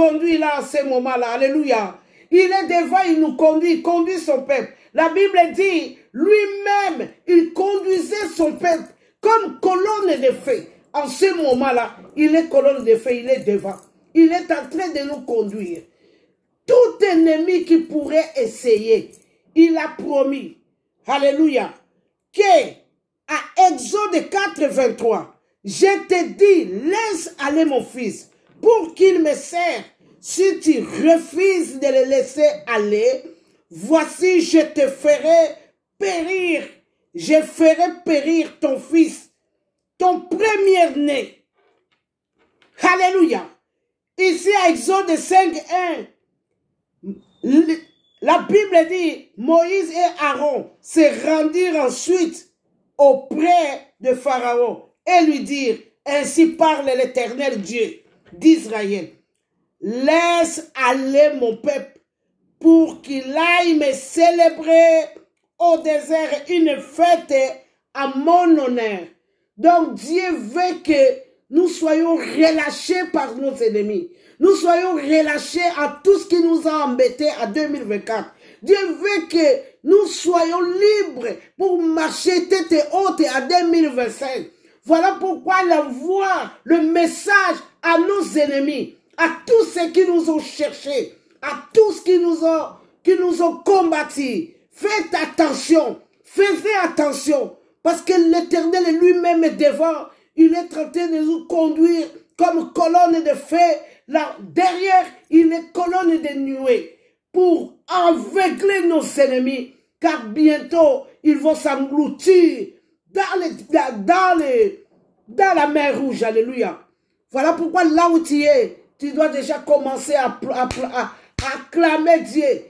conduit là, en ce moment-là. Alléluia. Il est devant, il conduit son peuple. La Bible dit, lui-même, il conduisait son peuple comme colonne de feu. En ce moment-là, il est colonne de feu, il est devant. Il est en train de nous conduire. Tout ennemi qui pourrait essayer, il a promis, alléluia, que à Exode 4, 23, je te dis, laisse aller mon fils pour qu'il me serve. Si tu refuses de le laisser aller, voici je te ferai périr. Je ferai périr ton fils, ton premier-né. Alléluia. Ici à Exode 5, 1, la Bible dit, Moïse et Aaron se rendirent ensuite auprès de Pharaon et lui dirent, ainsi parle l'Éternel Dieu d'Israël, laisse aller mon peuple pour qu'il aille me célébrer au désert une fête à mon honneur. Donc Dieu veut que nous soyons relâchés par nos ennemis. Nous soyons relâchés à tout ce qui nous a embêtés à 2024. Dieu veut que nous soyons libres pour marcher tête haute à 2025. Voilà pourquoi il envoie le message à nos ennemis, à tous ceux qui nous ont cherchés, à tous qui nous ont combattus. Faites attention, faites attention, parce que l'Éternel lui-même est devant. Il est en train de nous conduire comme colonne de feu. Là, derrière, il est colonne de nuée pour aveugler nos ennemis, car bientôt, ils vont s'engloutir dans la mer Rouge. Alléluia. Voilà pourquoi là où tu es, tu dois déjà commencer à acclamer Dieu.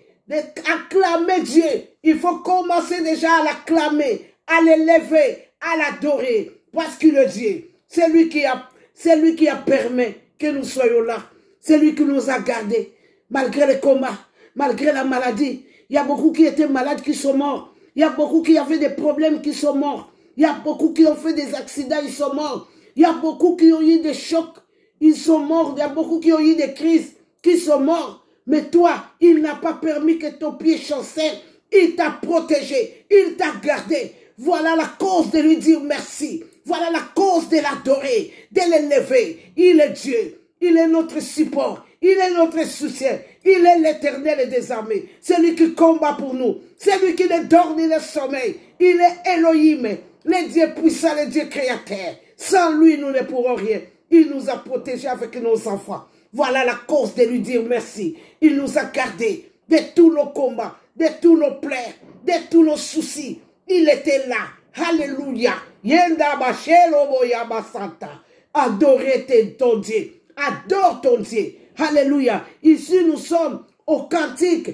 Acclamer Dieu. Il faut commencer déjà à l'acclamer, à l'élever, à l'adorer. Parce qu'il est Dieu. C'est lui qui a permis que nous soyons là. C'est lui qui nous a gardés. Malgré les combats, malgré la maladie. Il y a beaucoup qui étaient malades qui sont morts. Il y a beaucoup qui avaient des problèmes qui sont morts. Il y a beaucoup qui ont fait des accidents, ils sont morts. Il y a beaucoup qui ont eu des chocs, ils sont morts. Il y a beaucoup qui ont eu des crises, qui sont morts. Mais toi, il n'a pas permis que ton pied chancelle. Il t'a protégé, il t'a gardé. Voilà la cause de lui dire merci. Voilà la cause de l'adorer, de l'élever. Il est Dieu, il est notre support, il est notre soutien. Il est l'Éternel des armées. C'est lui qui combat pour nous. C'est lui qui ne dort ni ne sommeille. Il est Elohim, le Dieu puissant, le Dieu créateur. Sans lui, nous ne pourrons rien. Il nous a protégés avec nos enfants. Voilà la cause de lui dire merci. Il nous a gardés de tous nos combats, de tous nos plaies, de tous nos soucis. Il était là. Alléluia. Yenda bachelo boya basanta. Adorez ton Dieu. Adore ton Dieu. Alléluia. Ici, nous sommes au cantique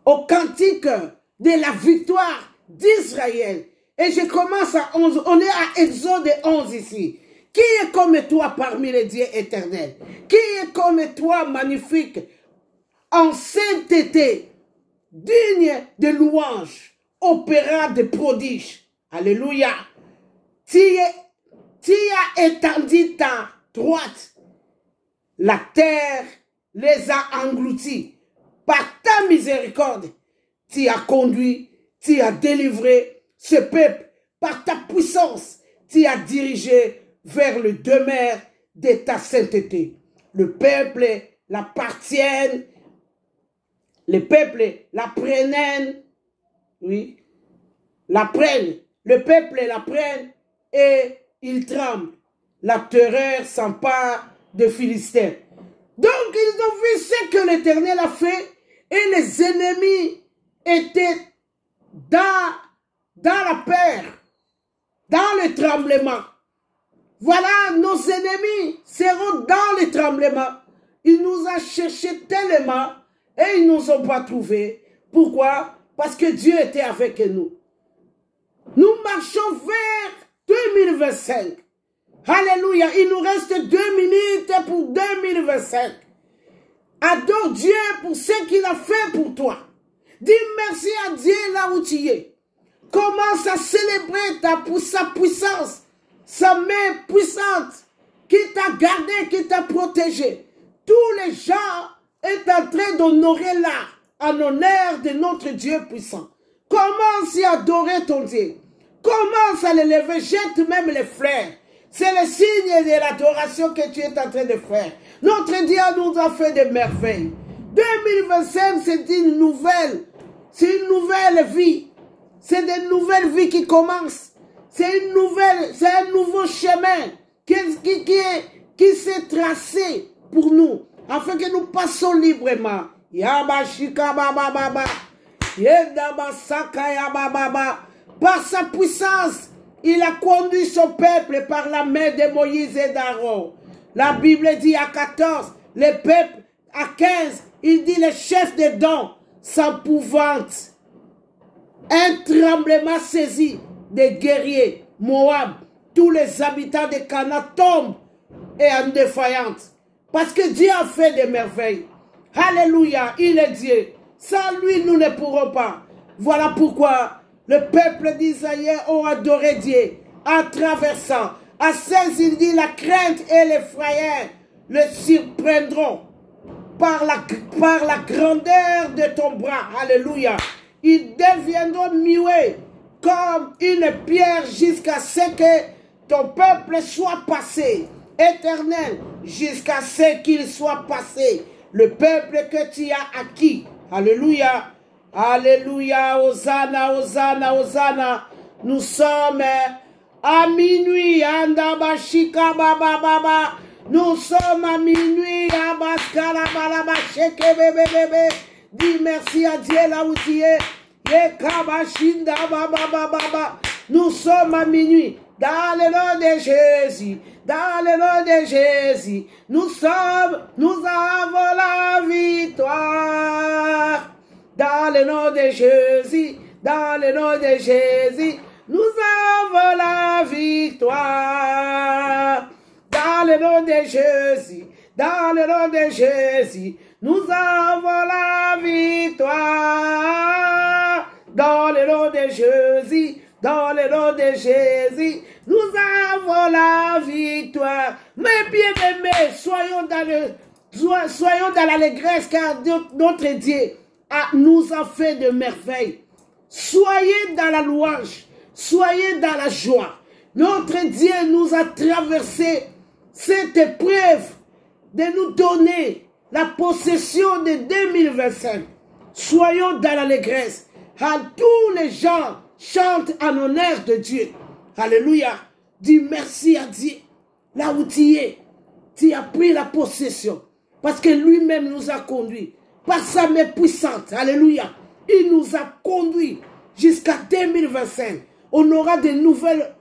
de la victoire d'Israël. Et je commence à 11. On est à Exode 11 ici. Qui est comme toi parmi les dieux éternels? Qui est comme toi magnifique, en sainteté, digne de louange, opéra de prodiges? Alléluia. Tu as étendu ta droite. La terre les a engloutis. Par ta miséricorde, tu as conduit, tu as délivré ce peuple. Par ta puissance, tu as dirigé vers le demeure de ta sainteté. Le peuple l'appartient, le peuple la prennent, oui, la prennent, le peuple la prenne et il tremble. La terreur s'empare de Philistins. Donc ils ont vu ce que l'Éternel a fait et les ennemis étaient dans la peur, dans le tremblement. Voilà, nos ennemis seront dans le tremblement. Ils nous ont cherchés tellement et ils ne nous ont pas trouvés. Pourquoi? Parce que Dieu était avec nous. Nous marchons vers 2025. Alléluia. Il nous reste 2 minutes pour 2025. Adore Dieu pour ce qu'il a fait pour toi. Dis merci à Dieu là où tu es. Commence à célébrer sa puissance, sa main puissante qui t'a gardé, qui t'a protégé. Tous les gens sont en train d'honorer là, en honneur de notre Dieu puissant. Commence à adorer ton Dieu. Commence à l'élever, jette même les frères. C'est le signe de l'adoration que tu es en train de faire. Notre Dieu nous a fait des merveilles. 2025, c'est une nouvelle vie. C'est des nouvelles vies qui commencent. C'est un nouveau chemin qui s'est tracé pour nous, afin que nous passions librement. Yabashika bababa, yedabasaka yababa. Par sa puissance, il a conduit son peuple par la main de Moïse et d'Aaron. La Bible dit à 14, le peuple à 15, il dit les chefs des dons s'empouvantent. Un tremblement saisi des guerriers, Moab, tous les habitants de Canaan tombent et en défaillance. Parce que Dieu a fait des merveilles. Alléluia, il est Dieu. Sans lui, nous ne pourrons pas. Voilà pourquoi le peuple d'Israël ont adoré Dieu en traversant. À 16, il dit la crainte et l'effrayeur le surprendront par la grandeur de ton bras. Alléluia. Ils deviendront muets comme une pierre jusqu'à ce que ton peuple soit passé. Éternel, jusqu'à ce qu'il soit passé. Le peuple que tu as acquis. Alléluia. Alléluia. Hosanna, Hosanna, Hosanna. Nous sommes à minuit. Andabashika baba baba. Nous sommes à minuit. Abaskala balaba sheke bébé bébé. Dis merci à Dieu là où tu es. Yekabashinda baba baba baba. Nous sommes à minuit. Dans le nom de Jésus. Dans le nom de Jésus. Nous avons la victoire. Dans le nom de Jésus. Dans le nom de Jésus. Nous avons la victoire. Dans le nom de Jésus. Dans le nom de Jésus. Nous avons la victoire. Dans le nom de Jésus. Dans le nom de Jésus, nous avons la victoire. Mes bien-aimés, soyons dans l'allégresse car notre Dieu nous a fait de merveilles. Soyez dans la louange, soyez dans la joie. Notre Dieu nous a traversé cette épreuve de nous donner la possession de 2025. Soyons dans l'allégresse. À tous les gens chante en honneur de Dieu. Alléluia. Dis merci à Dieu. Là où tu es, tu as pris la possession. Parce que lui-même nous a conduits. Par sa main puissante. Alléluia. Il nous a conduits jusqu'à 2025. On aura de nouvelles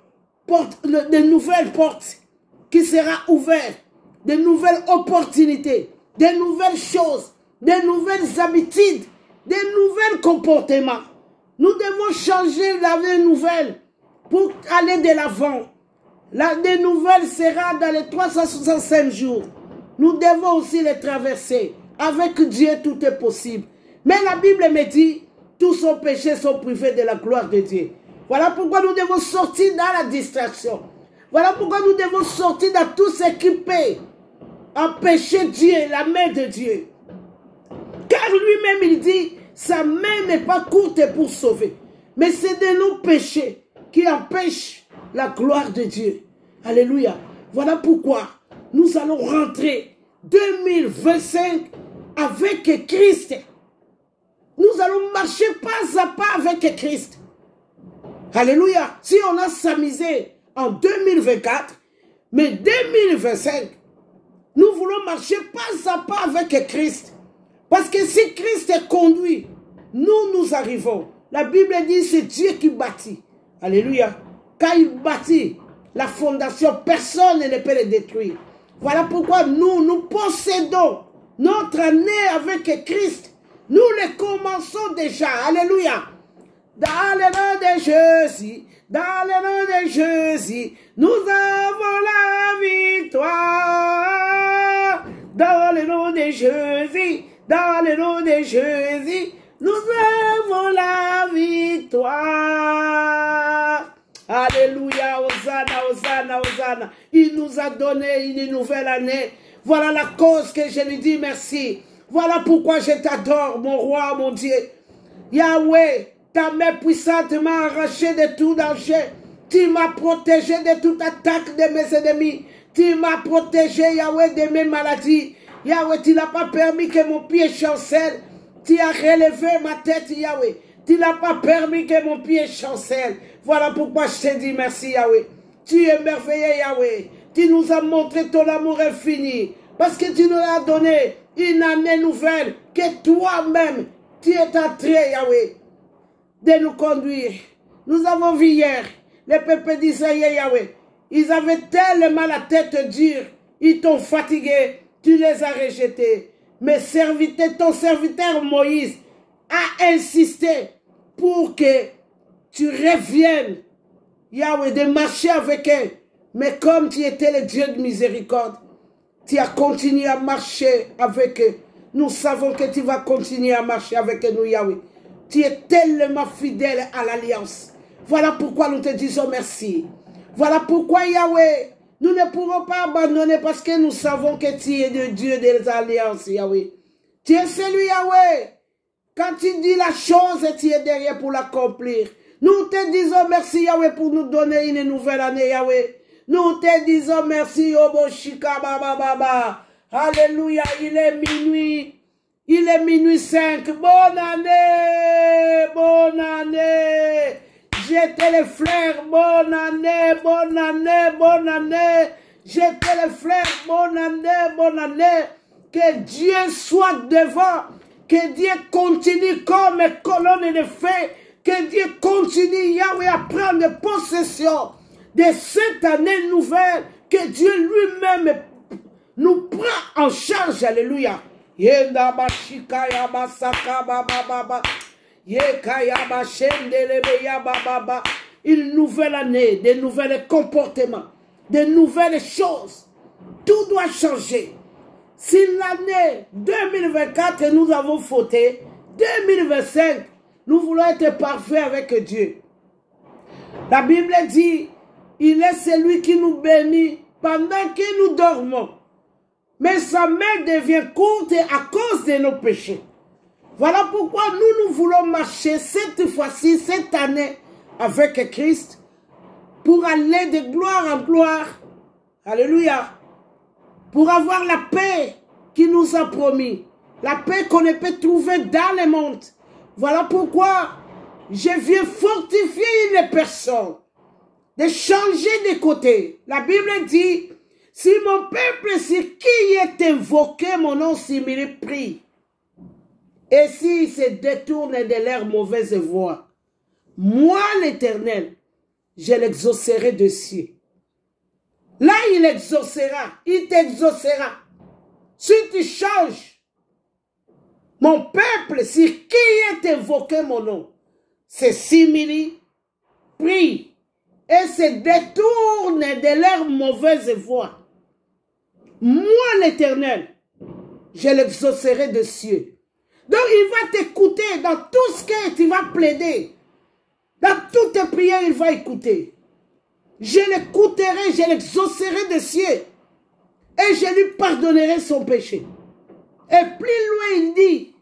portes qui seront ouvertes. De nouvelles opportunités. De nouvelles choses. De nouvelles habitudes. De nouveaux comportements. Nous devons changer la vie nouvelle pour aller de l'avant. La vie nouvelle sera dans les 365 jours. Nous devons aussi les traverser. Avec Dieu, tout est possible. Mais la Bible me dit, tous nos péchés sont privés de la gloire de Dieu. Voilà pourquoi nous devons sortir dans la distraction. Voilà pourquoi nous devons sortir dans tout ce qui peut empêcher Dieu, la main de Dieu. Car lui-même, il dit, sa main n'est pas courte pour sauver. Mais c'est de nos péchés qui empêchent la gloire de Dieu. Alléluia. Voilà pourquoi nous allons rentrer 2025 avec Christ. Nous allons marcher pas à pas avec Christ. Alléluia. Si on a s'amusé en 2024, mais 2025, nous voulons marcher pas à pas avec Christ. Parce que si Christ est conduit, nous arrivons. La Bible dit c'est Dieu qui bâtit. Alléluia. Quand il bâtit la fondation, personne ne peut le détruire. Voilà pourquoi nous possédons notre année avec Christ. Nous le commençons déjà. Alléluia. Dans le nom de Jésus, dans le nom de Jésus, nous avons la victoire. Dans le nom de Jésus, dans le nom de Jésus, nous avons la victoire. Alléluia, Hosanna, Hosanna, Hosanna. Il nous a donné une nouvelle année. Voilà la cause que je lui dis merci. Voilà pourquoi je t'adore, mon roi, mon Dieu. Yahweh, ta main puissante m'a arraché de tout danger. Tu m'as protégé de toute attaque de mes ennemis. Tu m'as protégé, Yahweh, de mes maladies. Yahweh, tu n'as pas permis que mon pied chancelle. Tu as relevé ma tête, Yahweh. Tu n'as pas permis que mon pied chancelle. Voilà pourquoi je te dis merci, Yahweh. Tu es merveilleux, Yahweh. Tu nous as montré ton amour infini. Parce que tu nous as donné une année nouvelle que toi-même, tu es en train, Yahweh, de nous conduire. Nous avons vu hier, les peuples d'Israël, Yahweh, ils avaient tellement la tête dure, ils t'ont fatigué, tu les as rejetés. Mais ton serviteur Moïse a insisté pour que tu reviennes, Yahweh, de marcher avec eux. Mais comme tu étais le Dieu de miséricorde, tu as continué à marcher avec eux. Nous savons que tu vas continuer à marcher avec nous, Yahweh. Tu es tellement fidèle à l'alliance. Voilà pourquoi nous te disons merci. Voilà pourquoi, Yahweh, nous ne pourrons pas abandonner parce que nous savons que tu es le Dieu des alliances, Yahweh. Tu es celui, Yahweh. Quand tu dis la chose, tu es derrière pour l'accomplir. Nous te disons merci, Yahweh, pour nous donner une nouvelle année, Yahweh. Nous te disons merci, Oboshika Baba Baba. Alléluia, il est minuit. Il est minuit 5. Bonne année, bonne année. Jetez les fleurs, bonne année, bonne année, bonne année. Jetez les fleurs, bonne année, bonne année. Que Dieu soit devant. Que Dieu continue comme colonne de feu. Que Dieu continue, Yahweh, à prendre possession de cette année nouvelle. Que Dieu lui-même nous prend en charge. Alléluia. Yenda bashika ya basaka baba baba. Yekaya bashendelebe ya baba. Une nouvelle année, de nouveaux comportements, de nouvelles choses. Tout doit changer. Si l'année 2024 nous avons fauté, 2025 nous voulons être parfaits avec Dieu. La Bible dit, il est celui qui nous bénit pendant que nous dormons. Mais sa main devient courte à cause de nos péchés. Voilà pourquoi nous voulons marcher cette fois-ci, cette année, avec Christ, pour aller de gloire en gloire. Alléluia. Pour avoir la paix qu'il nous a promis. La paix qu'on ne peut trouver dans le monde. Voilà pourquoi je viens fortifier une personne. De changer de côté. La Bible dit, si mon peuple, si qui est invoqué mon nom, s'il me prie, et s'il se détourne de leur mauvaise voie, moi l'Éternel, je l'exaucerai de cieux. Là, il exaucera, il t'exaucera. Si tu changes, mon peuple, si qui est invoqué mon nom, c'est simili, prie, et se détourne de leur mauvaise voie. Moi, l'Éternel, je l'exaucerai de cieux. Donc, il va t'écouter dans tout ce que tu vas plaider. Dans toutes tes prières, il va écouter. Je l'écouterai, je l'exaucerai de cieux. Et je lui pardonnerai son péché. Et plus loin, il dit,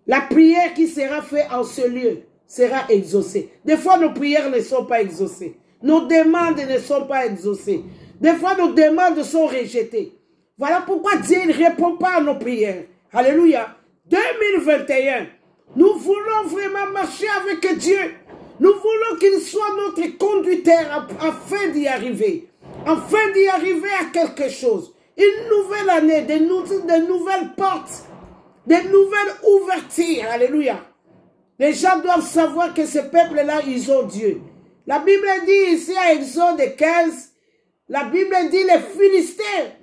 la prière qui sera faite en ce lieu sera exaucée. Des fois, nos prières ne sont pas exaucées. Nos demandes ne sont pas exaucées. Des fois, nos demandes sont rejetées. Voilà pourquoi Dieu ne répond pas à nos prières. Alléluia. 2021, nous voulons vraiment marcher avec Dieu. Nous voulons qu'il soit notre conducteur afin d'y arriver. Afin d'y arriver à quelque chose. Une nouvelle année, de nouvelles portes, de nouvelles ouvertures. Alléluia. Les gens doivent savoir que ce peuple-là, ils ont Dieu. La Bible dit ici à Exode 15, la Bible dit les Philistins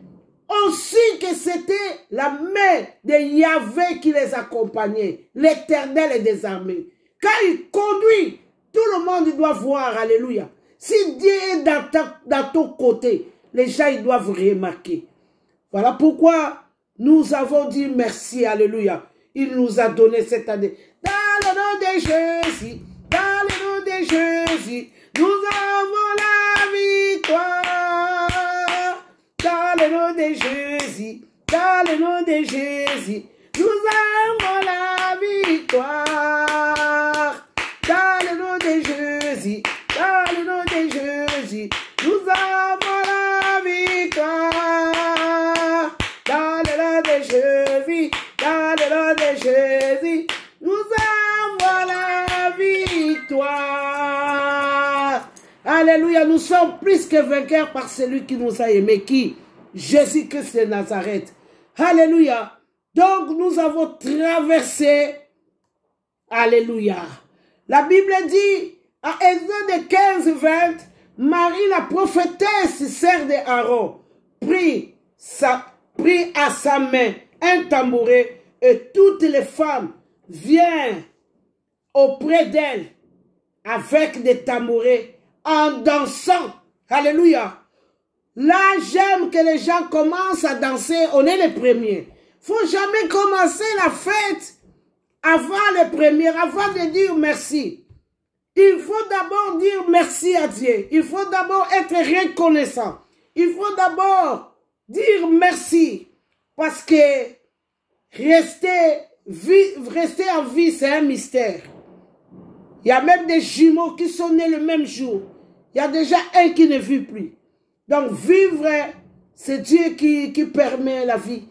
ont su que c'était la main de Yahvé qui les accompagnait, l'Éternel des armées. Quand il conduit, tout le monde doit voir, alléluia. Si Dieu est dans ton côté, les gens ils doivent remarquer. Voilà pourquoi nous avons dit merci, alléluia. Il nous a donné cette année. Dans le nom de Jésus, dans le nom de Jésus, nous avons la victoire. dans le nom de Jésus, dans le nom de Jésus, nous avons la victoire. Dans le nom de Jésus, dans le nom de Jésus, nous avons la victoire. Dans le nom de Jésus, dans le nom de Jésus, nous avons la victoire. Alléluia, nous sommes plus que vainqueurs par celui qui nous a aimés. Qui? Jésus-Christ de Nazareth. Alléluia. Donc nous avons traversé. Alléluia. La Bible dit, à Exode 15-20, Marie la prophétesse, sœur d'Aaron, prit à sa main un tambouret et toutes les femmes viennent auprès d'elle avec des tambourets en dansant. Alléluia. Là, j'aime que les gens commencent à danser. On est les premiers. Faut jamais commencer la fête avant les premiers, avant de dire merci. Il faut d'abord dire merci à Dieu. Il faut d'abord être reconnaissant. Il faut d'abord dire merci. Parce que rester en vie, c'est un mystère. Il y a même des jumeaux qui sont nés le même jour. Il y a déjà un qui ne vit plus. Donc vivre, c'est Dieu qui permet la vie.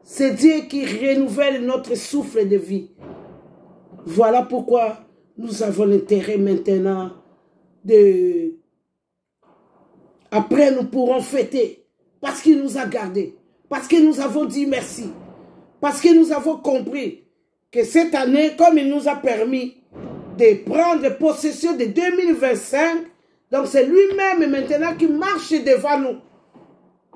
C'est Dieu qui renouvelle notre souffle de vie. Voilà pourquoi nous avons l'intérêt maintenant de... Après, nous pourrons fêter. Parce qu'il nous a gardés. Parce que nous avons dit merci. Parce que nous avons compris que cette année, comme il nous a permis de prendre possession de 2025, donc c'est lui-même maintenant qui marche devant nous.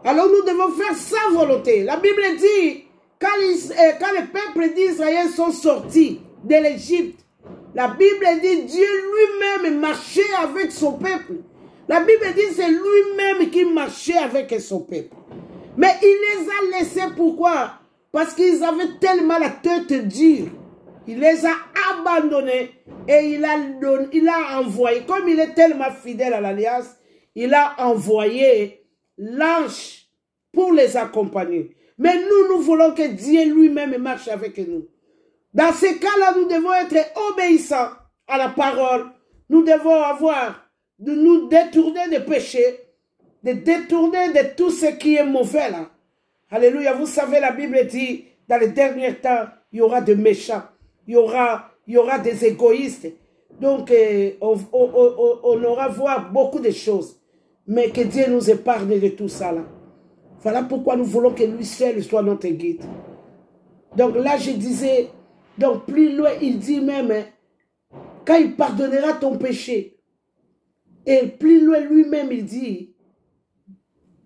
Alors nous devons faire sa volonté. La Bible dit, quand le peuple d'Israël sont sortis de l'Égypte, la Bible dit, Dieu lui-même marchait avec son peuple. La Bible dit, c'est lui-même qui marchait avec son peuple. Mais il les a laissés, pourquoi? Parce qu'ils avaient tellement la tête dure. Il les a abandonnés et il a envoyé, comme il est tellement fidèle à l'alliance, il a envoyé l'ange pour les accompagner. Mais nous voulons que Dieu lui-même marche avec nous. Dans ces cas-là, nous devons être obéissants à la parole. Nous devons de nous détourner des péchés, de détourner de tout ce qui est mauvais là. Alléluia. Vous savez, la Bible dit, dans les derniers temps, il y aura des méchants, il y aura des égoïstes. Donc, on aura voir beaucoup de choses. Mais que Dieu nous épargne de tout ça là. Voilà pourquoi nous voulons que lui seul soit notre guide. Donc là, je disais, donc plus loin, il dit même, hein, quand il pardonnera ton péché, et plus loin lui-même, il dit,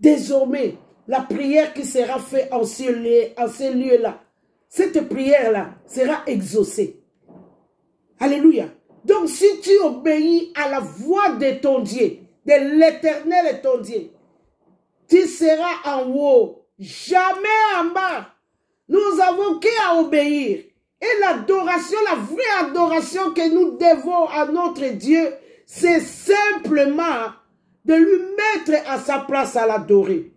désormais, la prière qui sera faite en ces lieux-là, cette prière-là sera exaucée. Alléluia. Donc si tu obéis à la voix de ton Dieu, de l'Éternel ton Dieu, tu seras en haut, jamais en bas. Nous avons qu'à obéir. Et l'adoration, la vraie adoration que nous devons à notre Dieu, c'est simplement de lui mettre à sa place à l'adorer.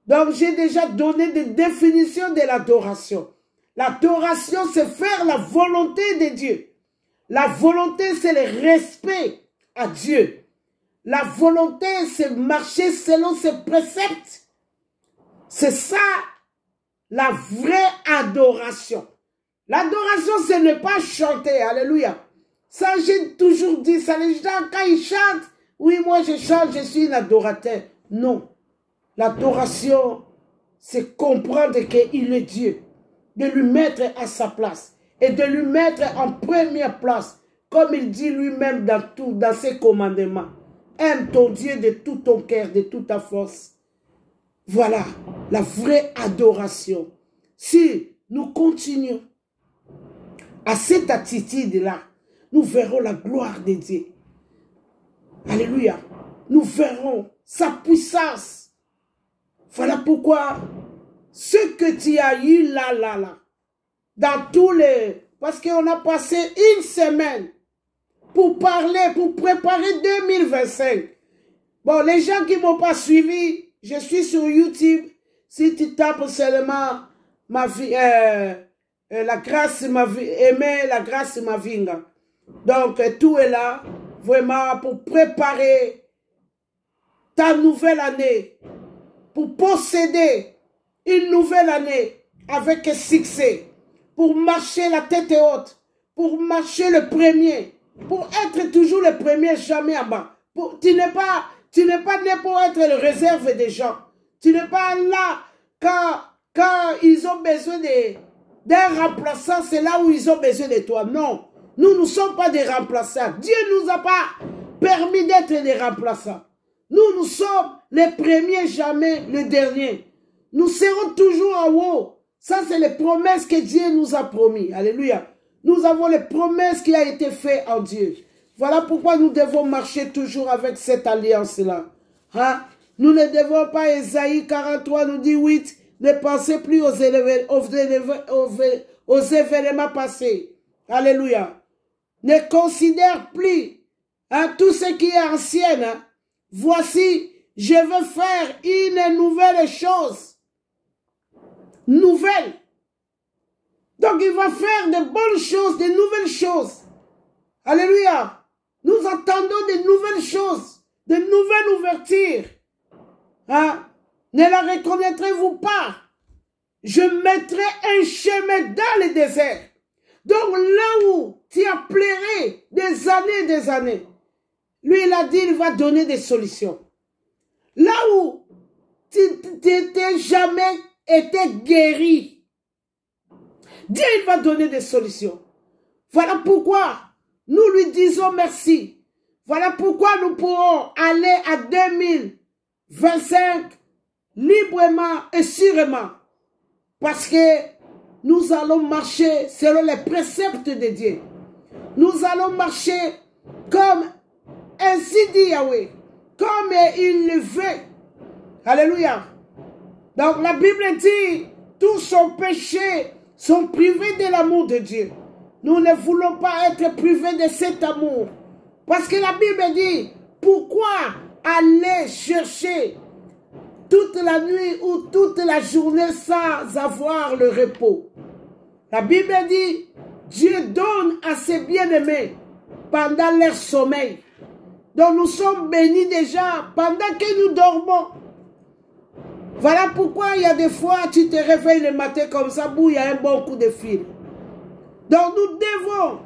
Donc j'ai déjà donné des définitions de l'adoration. L'adoration, c'est faire la volonté de Dieu. La volonté, c'est le respect à Dieu. La volonté, c'est marcher selon ses préceptes. C'est ça, la vraie adoration. L'adoration, ce n'est pas chanter. Alléluia. Ça, j'ai toujours dit ça. Les gens, quand ils chantent, oui, moi je chante, je suis un adorateur. Non. L'adoration, c'est comprendre qu'il est Dieu. De lui mettre à sa place. Et de lui mettre en première place. Comme il dit lui-même dans ses commandements. Aime ton Dieu de tout ton cœur, de toute ta force. Voilà la vraie adoration. Si nous continuons à cette attitude-là, nous verrons la gloire de Dieu. Alléluia. Nous verrons sa puissance. Voilà pourquoi ce que tu as eu là, dans tous les... Parce qu'on a passé une semaine pour parler, pour préparer 2025. Bon, les gens qui ne m'ont pas suivi, Je suis sur YouTube. Si tu tapes seulement ma vie, la grâce ma vie, aimer la grâce ma vie. Donc tout est là, vraiment pour préparer ta nouvelle année, pour posséder une nouvelle année avec succès, pour marcher la tête haute, pour marcher le premier, pour être toujours le premier, jamais en bas. Tu n'es pas né pour être le réserve des gens. Tu n'es pas là quand ils ont besoin d'un remplaçant, c'est là où ils ont besoin de toi. Non, nous ne sommes pas des remplaçants. Dieu ne nous a pas permis d'être des remplaçants. Nous sommes les premiers, jamais les derniers. Nous serons toujours en haut. Ça, c'est les promesses que Dieu nous a promis. Alléluia. Nous avons les promesses qui ont été faites en Dieu. Voilà pourquoi nous devons marcher toujours avec cette alliance-là. Hein? Nous ne devons pas, Ésaïe 43 nous dit 8, ne pensez plus aux événements passés. Alléluia. Ne considère plus tout ce qui est ancien. Hein? Voici, je veux faire une nouvelle chose. Nouvelle. Donc il va faire de bonnes choses, de nouvelles choses. Alléluia. Nous attendons de nouvelles choses, de nouvelles ouvertures. Hein? Ne la reconnaîtrez-vous pas? Je mettrai un chemin dans le désert. Donc là où tu as pleuré des années, lui il a dit il va donner des solutions. Là où tu n'étais jamais été guéri, Dieu il va donner des solutions. Voilà pourquoi nous lui disons merci. Voilà pourquoi nous pourrons aller à 2025 librement et sûrement. Parce que nous allons marcher selon les préceptes de Dieu. Nous allons marcher comme ainsi dit Yahweh. Comme il le veut. Alléluia. Donc la Bible dit, tous son péché sont privés de l'amour de Dieu. Nous ne voulons pas être privés de cet amour. Parce que la Bible dit, pourquoi aller chercher toute la nuit ou toute la journée sans avoir le repos? La Bible dit, Dieu donne à ses bien-aimés pendant leur sommeil. Donc nous sommes bénis déjà pendant que nous dormons. Voilà pourquoi il y a des fois, tu te réveilles le matin comme ça, il y a un bon coup de fil. Donc nous devons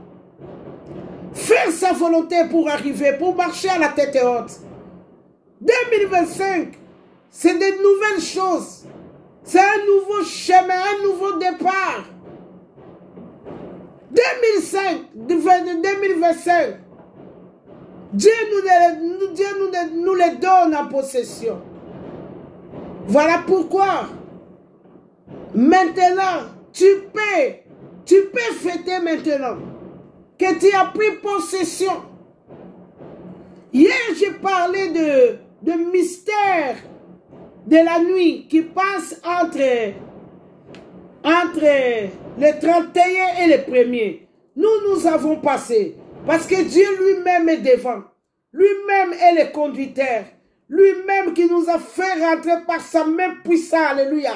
faire sa volonté pour arriver, pour marcher à la tête haute. 2025, c'est de nouvelles choses. C'est un nouveau chemin, un nouveau départ. 2025, Dieu nous les donne en possession. Voilà pourquoi, maintenant, tu peux fêter maintenant que tu as pris possession. Hier, j'ai parlé de mystère de la nuit qui passe entre le 31 et le 1er. Nous avons passé parce que Dieu lui-même est devant. Lui-même est le conducteur. Lui-même qui nous a fait rentrer par sa main puissante. Alléluia.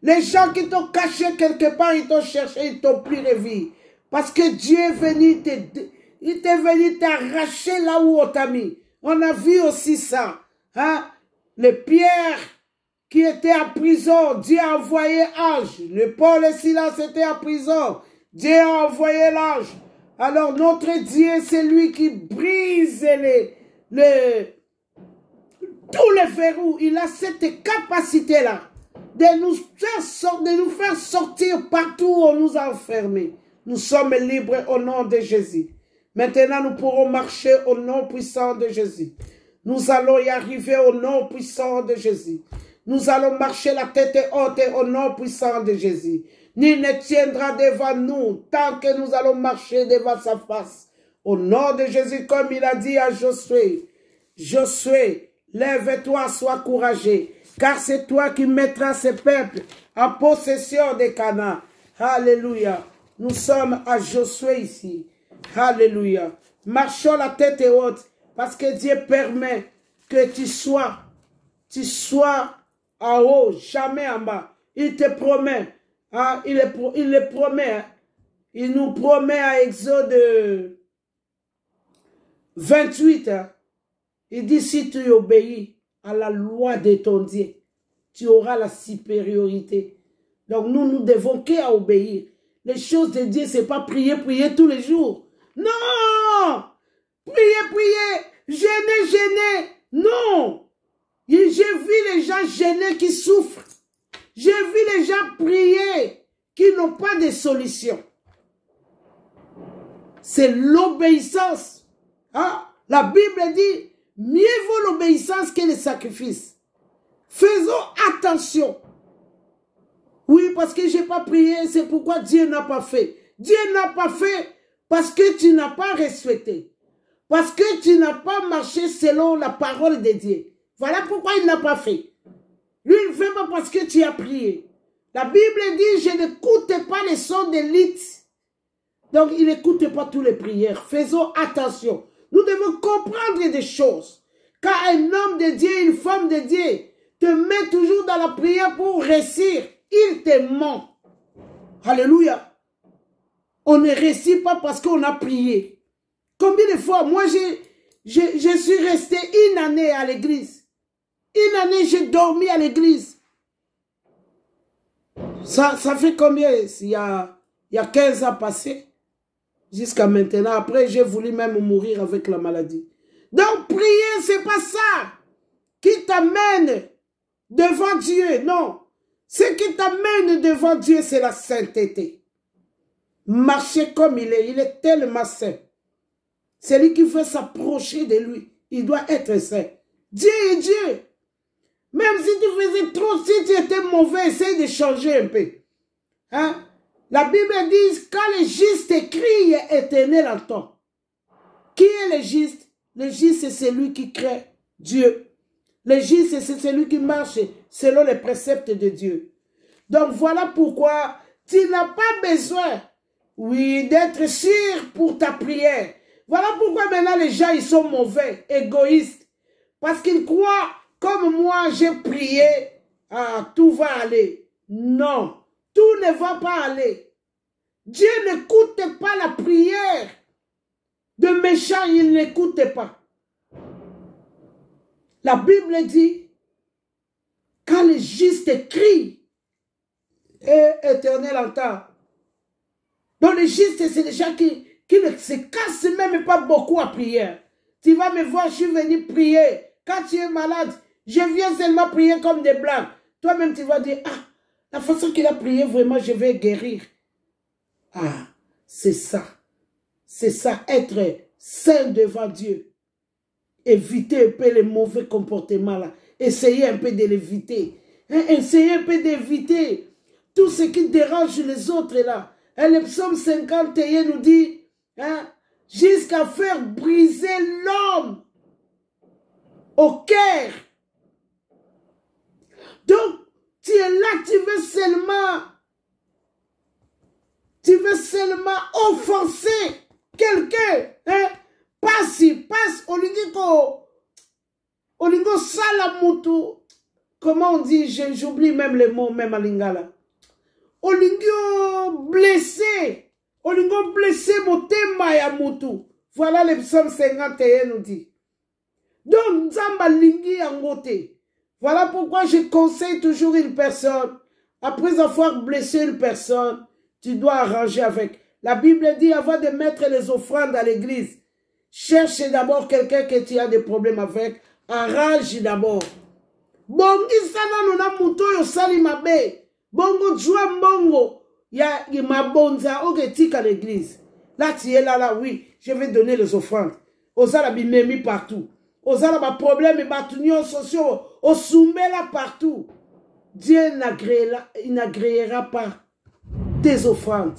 Les gens qui t'ont caché quelque part, ils t'ont cherché, ils t'ont pris de vie. Parce que Dieu est venu t'arracher là où on t'a mis. On a vu aussi ça. Hein? Les pierres qui étaient en prison, Dieu a envoyé ange. Le Paul et Silas étaient en prison. Dieu a envoyé l'ange. Alors notre Dieu, c'est lui qui brise tous les verrous. Il a cette capacité-là de nous faire sortir partout où on nous a enfermés. Nous sommes libres au nom de Jésus. Maintenant, nous pourrons marcher au nom puissant de Jésus. Nous allons y arriver au nom puissant de Jésus. Nous allons marcher la tête haute au nom puissant de Jésus. Nul ne tiendra devant nous tant que nous allons marcher devant sa face. Au nom de Jésus, comme il a dit à Josué, Josué, lève-toi, sois courageux, car c'est toi qui mettras ce peuple en possession de Canaan. Alléluia. Nous sommes à Josué ici. Alléluia. Marchons la tête haute Parce que Dieu permet que tu sois en haut, jamais en bas. Il te promet. Hein, il le promet. Hein. Il nous promet à Exode 28. Hein. Il dit, si tu obéis à la loi de ton Dieu, tu auras la supériorité. Donc nous devons qu'à obéir. Les choses de Dieu, ce n'est pas prier tous les jours. Non! Prier, gêner. Non! J'ai vu les gens gêner qui souffrent. J'ai vu les gens prier qui n'ont pas de solution. C'est l'obéissance. Hein? La Bible dit, mieux vaut l'obéissance que le sacrifice. Faisons attention. Oui, parce que je n'ai pas prié, c'est pourquoi Dieu n'a pas fait. Dieu n'a pas fait parce que tu n'as pas respecté. Parce que tu n'as pas marché selon la parole de Dieu. Voilà pourquoi il n'a pas fait. Lui, il ne fait pas parce que tu as prié. La Bible dit, je n'écoute pas les sons de l'île. Donc, il n'écoute pas toutes les prières. Faisons attention. Nous devons comprendre des choses. Quand un homme de Dieu, une femme de Dieu, te met toujours dans la prière pour réussir, il te ment. Alléluia. On ne réussit pas parce qu'on a prié. Combien de fois, moi, je suis resté une année à l'église. Une année, j'ai dormi à l'église. Ça fait combien? Il y a 15 ans passés. Jusqu'à maintenant. Après, j'ai voulu même mourir avec la maladie. Donc, prier, c'est pas ça qui t'amène devant Dieu. Non. Ce qui t'amène devant Dieu, c'est la sainteté. Marcher comme il est tellement saint. Celui qui veut s'approcher de lui, il doit être saint. Dieu est Dieu. Même si tu faisais trop, si tu étais mauvais, essaye de changer un peu. Hein? La Bible dit, quand le juste crie, Éternel entend. Qui est le juste? Le juste, c'est celui qui crée Dieu. Le juste, c'est celui qui marche selon les préceptes de Dieu. Donc voilà pourquoi tu n'as pas besoin, oui, d'être sûr pour ta prière. Voilà pourquoi maintenant les gens, ils sont mauvais, égoïstes. Parce qu'ils croient, comme moi, j'ai prié, ah, tout va aller. Non, tout ne va pas aller. Dieu n'écoute pas la prière de méchants, il n'écoute pas. La Bible dit, quand le juste crie, et Éternel entend. Donc les justes, c'est des gens qui ne se cassent même pas beaucoup à prier. Tu vas me voir, je suis venu prier. Quand tu es malade, je viens seulement prier comme des blancs. Toi-même, tu vas dire, ah, la façon qu'il a prié, vraiment, je vais guérir. Ah, c'est ça. C'est ça, être saint devant Dieu. Éviter un peu les mauvais comportements là. Essayez un peu de l'éviter. Hein, essayez un peu d'éviter tout ce qui dérange les autres là. Hein, le psaume 51 nous dit, hein, jusqu'à faire briser l'homme au cœur. Donc, tu es là, tu veux seulement offenser quelqu'un. Hein? Passe, olingo salamutu. Comment on dit? J'oublie même les mots, même à lingala. Olingo blessé. Olingo blessé motema ya mutu. Voilà le psaume 51 nous dit. Donc, Nzamba lingi angote. Voilà pourquoi je conseille toujours une personne. Après avoir blessé une personne, tu dois arranger avec. La Bible dit, avant de mettre les offrandes à l'église, cherche d'abord quelqu'un que tu as des problèmes avec. Arrange d'abord. Bongi sana nuna muto yo sali mabe. Bongo jua mbongo. Ya mabonza ogetika à l'église. Là tu es là, oui. Je vais donner les offrandes. Osala bimemi partout. Osala ba problème et ba tunyo sociaux. Osumbe là partout. Dieu n'agréera pas tes offrandes.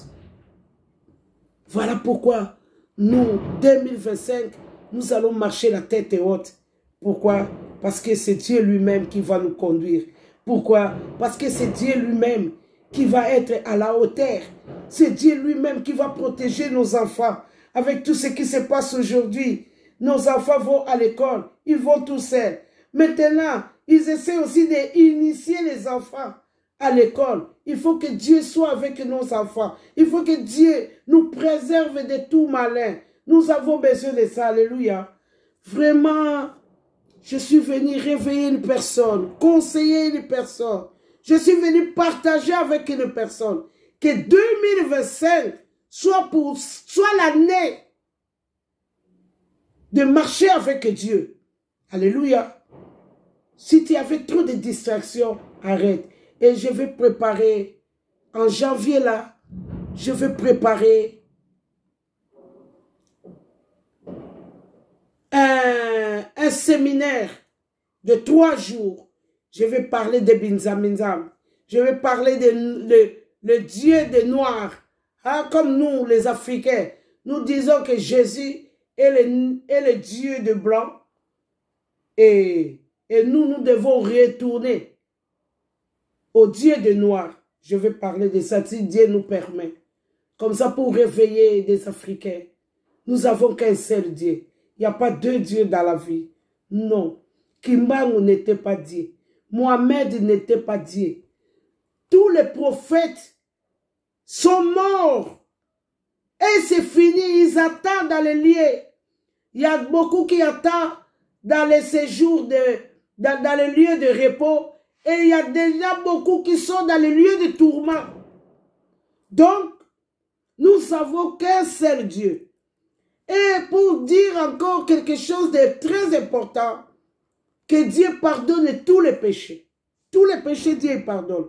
Voilà pourquoi nous, 2025, nous allons marcher la tête haute. Pourquoi? Parce que c'est Dieu lui-même qui va nous conduire. Pourquoi? Parce que c'est Dieu lui-même qui va être à la hauteur. C'est Dieu lui-même qui va protéger nos enfants avec tout ce qui se passe aujourd'hui. Nos enfants vont à l'école, ils vont tout seuls. Maintenant, ils essaient aussi d'initier les enfants à l'école. Il faut que Dieu soit avec nos enfants. Il faut que Dieu nous préserve de tout malin. Nous avons besoin de ça. Alléluia. Vraiment, je suis venu réveiller une personne, conseiller une personne. Je suis venu partager avec une personne que 2025 soit l'année de marcher avec Dieu. Alléluia. Si tu avais trop de distractions, arrête. Et je vais préparer, en janvier là, je vais préparer un séminaire de 3 jours. Je vais parler de Binzam. Je vais parler de le Dieu des Noirs. Hein, comme nous, les Africains, nous disons que Jésus est le Dieu de blanc. Et nous devons retourner au Dieu des Noirs. Je vais parler de ça si Dieu nous permet. Comme ça pour réveiller des Africains. Nous avons qu'un seul Dieu. Il n'y a pas 2 dieux dans la vie. Non. Kimbangu n'était pas Dieu. Mohamed n'était pas Dieu. Tous les prophètes sont morts. Et c'est fini. Ils attendent dans les lieux. Il y a beaucoup qui attendent dans les séjours, dans les lieux de repos. Et il y a déjà beaucoup qui sont dans les lieux de tourment. Donc, nous savons qu'un seul Dieu. Et pour dire encore quelque chose de très important, que Dieu pardonne tous les péchés. Tous les péchés, Dieu pardonne.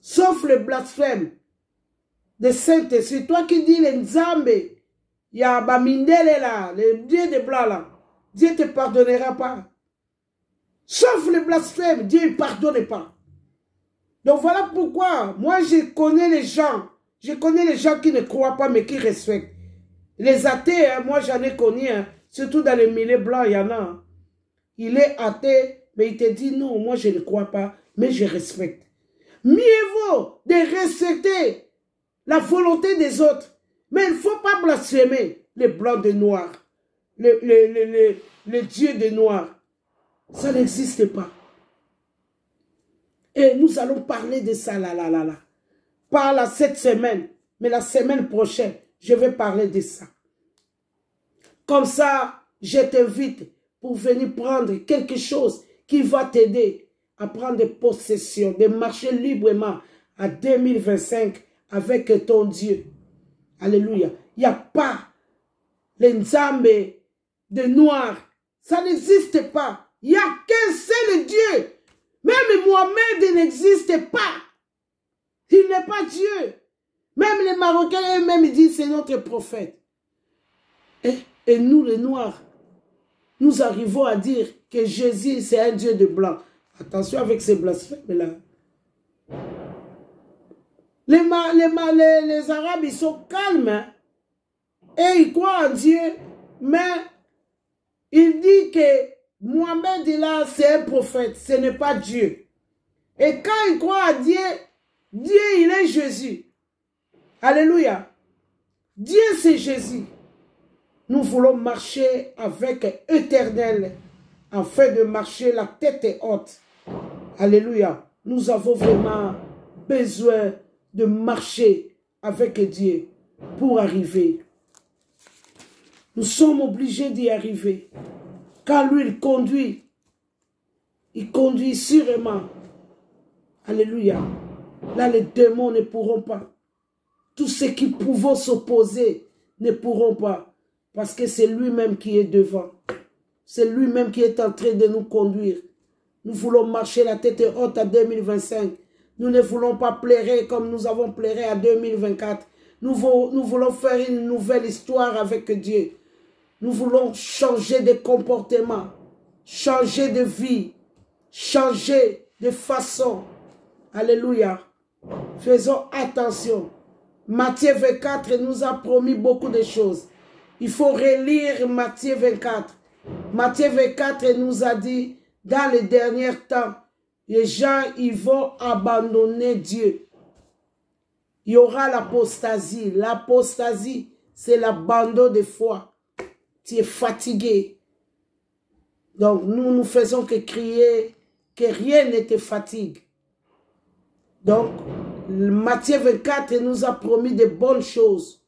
Sauf le blasphème de Saint-Esprit. Toi qui dis les Nzambe, il y a Bamindele là, le Dieu de blanc là. Dieu ne te pardonnera pas. Sauf le blasphème, Dieu ne pardonne pas. Donc voilà pourquoi, moi je connais les gens. Je connais les gens qui ne croient pas mais qui respectent. Les athées, hein, moi j'en ai connu, hein, surtout dans les milieux blancs, il y en a. Hein. Il est athée, mais il te dit non, moi je ne crois pas, mais je respecte. Mieux vaut de respecter la volonté des autres. Mais il ne faut pas blasphémer les blancs de noirs, les dieux de noirs. Ça n'existe pas. Et nous allons parler de ça, là. Pas là cette semaine, mais la semaine prochaine, je vais parler de ça. Comme ça, je t'invite pour venir prendre quelque chose qui va t'aider à prendre possession, de marcher librement à 2025 avec ton Dieu. Alléluia. Il n'y a pas les Nzambe de noirs. Ça n'existe pas. Il n'y a qu'un seul Dieu. Même Mohamed n'existe pas. Il n'est pas Dieu. Même les Marocains eux-mêmes disent c'est notre prophète. Et nous les Noirs, nous arrivons à dire que Jésus c'est un Dieu de blanc. Attention avec ces blasphèmes-là. Les Arabes, ils sont calmes. Hein? Et ils croient en Dieu. Mais il dit que Mohamed est là, c'est un prophète. Ce n'est pas Dieu. Et quand ils croient à Dieu, Dieu, il est Jésus. Alléluia. Dieu, c'est Jésus. Nous voulons marcher avec Éternel, afin de marcher la tête haute. Alléluia. Nous avons vraiment besoin de marcher avec Dieu pour arriver. Nous sommes obligés d'y arriver. Quand lui, il conduit sûrement. Alléluia. Là, les démons ne pourront pas. Tous ceux qui pouvaient s'opposer ne pourront pas. Parce que c'est lui-même qui est devant. C'est lui-même qui est en train de nous conduire. Nous voulons marcher la tête haute à 2025. Nous ne voulons pas pleurer comme nous avons pleuré à 2024. Nous voulons faire une nouvelle histoire avec Dieu. Nous voulons changer de comportement, changer de vie, changer de façon. Alléluia. Faisons attention. Matthieu 24 nous a promis beaucoup de choses. Il faut relire Matthieu 24. Matthieu 24 nous a dit, dans les derniers temps, les gens ils vont abandonner Dieu. Il y aura l'apostasie. L'apostasie, c'est l'abandon de foi. Tu es fatigué. Donc, nous ne faisons que crier que rien ne te fatigue. Donc, Matthieu 24 nous a promis de bonnes choses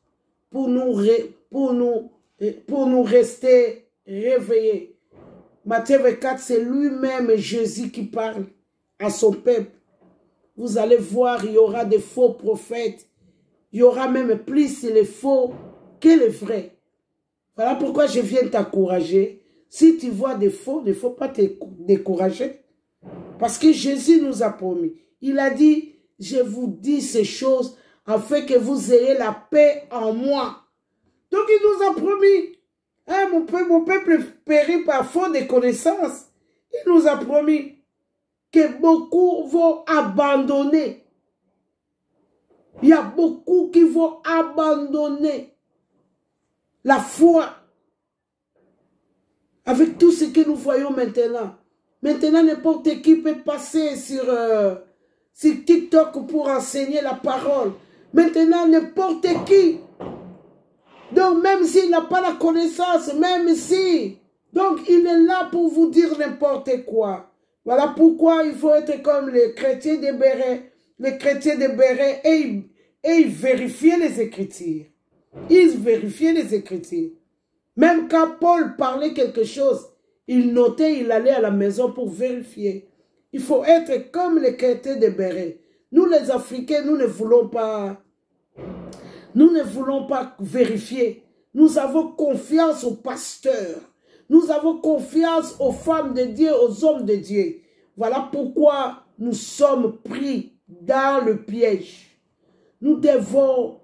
pour nous rester réveillés. Matthieu 24, c'est lui-même Jésus qui parle à son peuple. Vous allez voir, il y aura des faux prophètes. Il y aura même plus les faux que les vrais. Voilà pourquoi je viens t'encourager. Si tu vois des faux, il ne faut pas te décourager. Parce que Jésus nous a promis. Il a dit, je vous dis ces choses afin que vous ayez la paix en moi. Donc il nous a promis. Hein, mon peuple périt par faute de connaissances. Il nous a promis que beaucoup vont abandonner. Il y a beaucoup qui vont abandonner la foi. Avec tout ce que nous voyons maintenant. Maintenant, n'importe qui peut passer sur TikTok pour enseigner la parole. Maintenant, n'importe qui. Donc, même s'il n'a pas la connaissance, même si. Donc, il est là pour vous dire n'importe quoi. Voilà pourquoi il faut être comme les chrétiens de Béret. Les chrétiens de Béret, et ils vérifiaient les Écritures. Ils vérifiaient les Écritures. Même quand Paul parlait quelque chose, il notait, il allait à la maison pour vérifier. Il faut être comme les chrétiens de Béret. Nous, les Africains, nous ne voulons pas vérifier. Nous avons confiance aux pasteurs. Nous avons confiance aux femmes de Dieu, aux hommes de Dieu. Voilà pourquoi nous sommes pris dans le piège. Nous devons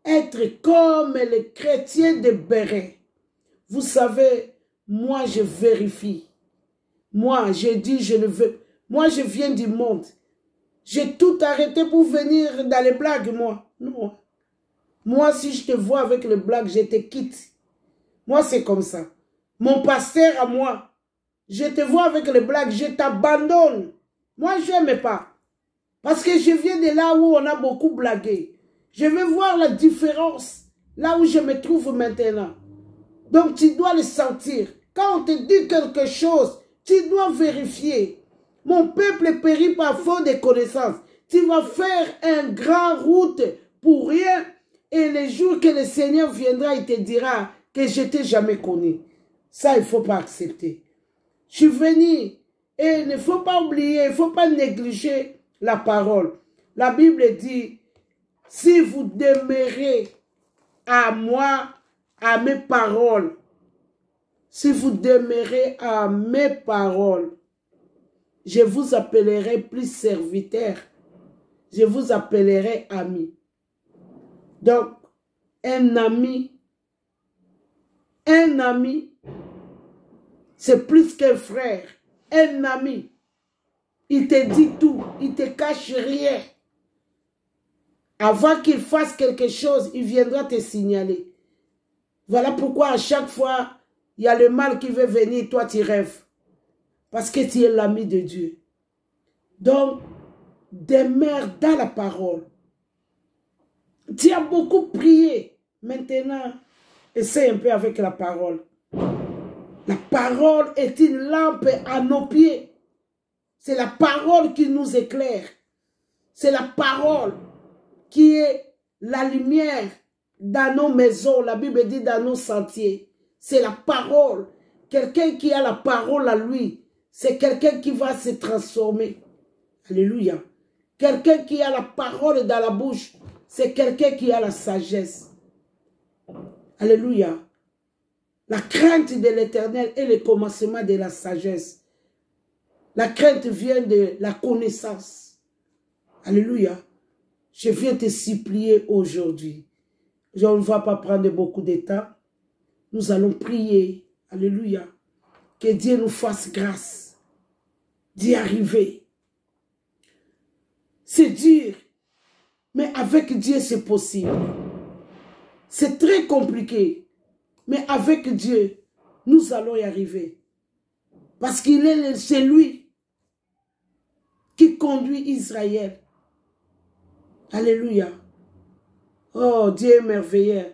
être comme les chrétiens de Béret. Vous savez, moi je vérifie. Moi, je dis, je ne veux. Moi, je viens du monde. J'ai tout arrêté pour venir dans les blagues, moi. Non. Moi, si je te vois avec les blagues, je te quitte. Moi, c'est comme ça. Mon pasteur à moi, je te vois avec les blagues, je t'abandonne. Moi, je n'aime pas. Parce que je viens de là où on a beaucoup blagué. Je veux voir la différence, là où je me trouve maintenant. Donc, tu dois le sentir. Quand on te dit quelque chose, tu dois vérifier. Mon peuple périt par faute de connaissances. Tu vas faire une grande route pour rien. Et le jour que le Seigneur viendra, il te dira que je t'ai jamais connu. Ça, il ne faut pas accepter. Je suis venu. Et il ne faut pas oublier, il ne faut pas négliger la parole. La Bible dit, si vous demeurez à moi, à mes paroles, si vous demeurez à mes paroles, je vous appellerai plus serviteur. Je vous appellerai ami. Donc, un ami, c'est plus qu'un frère. Un ami, il te dit tout, il te cache rien. Avant qu'il fasse quelque chose, il viendra te signaler. Voilà pourquoi à chaque fois, il y a le mal qui veut venir, toi tu rêves. Parce que tu es l'ami de Dieu. Donc, demeure dans la parole. Tu as beaucoup prié. Maintenant, essaie un peu avec la parole. La parole est une lampe à nos pieds. C'est la parole qui nous éclaire. C'est la parole qui est la lumière dans nos maisons. La Bible dit dans nos sentiers. C'est la parole. Quelqu'un qui a la parole à lui, c'est quelqu'un qui va se transformer. Alléluia. Quelqu'un qui a la parole dans la bouche, c'est quelqu'un qui a la sagesse. Alléluia. La crainte de l'Éternel est le commencement de la sagesse. La crainte vient de la connaissance. Alléluia. Je viens te supplier aujourd'hui. Je ne vais pas prendre beaucoup de temps. Nous allons prier. Alléluia. Que Dieu nous fasse grâce d'y arriver. C'est dur. Mais avec Dieu, c'est possible. C'est très compliqué. Mais avec Dieu, nous allons y arriver. Parce qu'il est celui qui conduit Israël. Alléluia. Oh, Dieu est merveilleux.